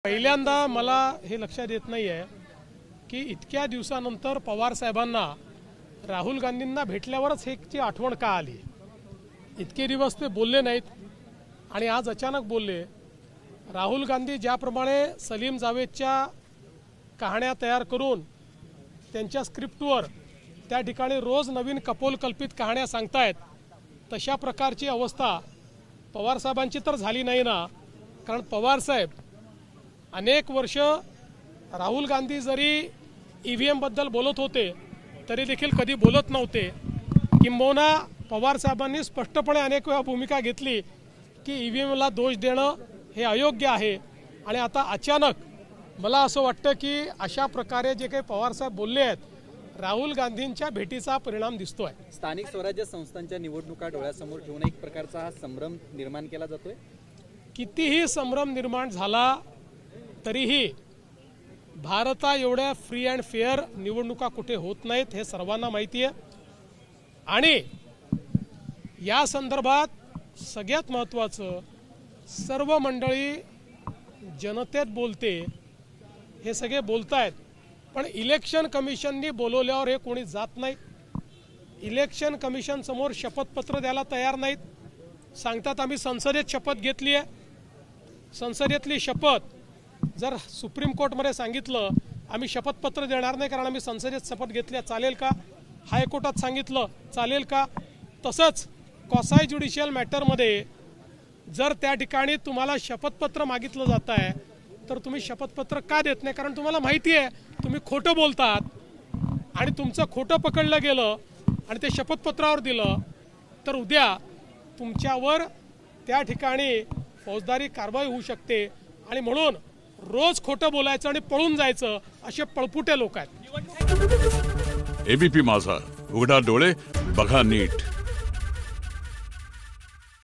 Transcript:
पहिल्यांदा मला हे लक्षात येत नाहीये की इतक्या दिवसानंतर पवार साहेबांना राहुल गांधींना भेटल्यावरच ह्याची आठवण का आली। इतके दिवस ते बोलले नाहीत आणि आज अचानक बोलले। राहुल गांधी ज्याप्रमाणे सलीम जावेदच्या कहाण्या तयार करून त्यांच्या स्क्रिप्टवर त्या ठिकाणी रोज नवीन कपोलकल्पित कहाण्या सांगतायत, तशा प्रकारची अवस्था पवार साहेबांची तर झाली नाही ना। कारण पवार साहेब अनेक वर्ष राहुल गांधी जरी ईव्हीएम बद्दल बोलत होते तरी देखील कधी बोलत नव्हते। किंबहुना पवार साहेबांनी स्पष्टपणे अनेक वेळा भूमिका घेतली की ईव्हीएमला दोष देणं हे अयोग्य आहे। आणि आता अचानक मला असं वाटतं की अशा प्रकारे जे काही पवार साहेब बोलले आहेत राहुल गांधींच्या भेटीचा परिणाम दिसतोय। स्थानिक स्वराज्य संस्थांच्या निवडणुका डोळ्यासमोर ठेवून एक प्रकारचा हा संभ्रम निर्माण केला जातोय। कितीही संभ्रम निर्माण झाला तरीही भारता एवढ्या फ्री अँड फेअर निवडणुका कुठे होत नाहीत हे सर्वांना माहिती आहे। आणि या संदर्भात सगळ्यात महत्त्वाचं सर्व मंडळी जनतेत बोलते, हे सगळे बोलतायत, पण इलेक्शन कमिशननी बोलवल्यावर हे कोणी जात नाही। इलेक्शन कमिशन समोर शपथपत्र द्यायला तयार नाहीत। सांगतात आम्ही संसदेत शपथ घेतली आहे। संसदेतली शपथ जर सुप्रीम कोर्टमध्ये सांगितलं आम्ही शपथपत्र देणार नाही कारण आम्ही संसदेत शपथ घेतली, चालेल का? हायकोर्टात सांगितलं चालेल का? तसंच क्वासाई ज्युडिशियल मॅटरमध्ये जर त्या ठिकाणी तुम्हाला शपथपत्र मागितलं जात आहे तर तुम्ही शपथपत्र का देत नाही? कारण तुम्हाला माहिती आहे तुम्ही खोटं बोलतात आणि तुमचं खोटं पकडलं गेलं आणि ते शपथपत्रावर दिलं तर उद्या तुमच्यावर त्या ठिकाणी फौजदारी कारवाई होऊ शकते। आणि म्हणून रोज खोटं बोलायचं आणि पळून जायचं असे पळपुटे लोक आहेत। एबीपी माझा, उघडा डोळे बघा नीट।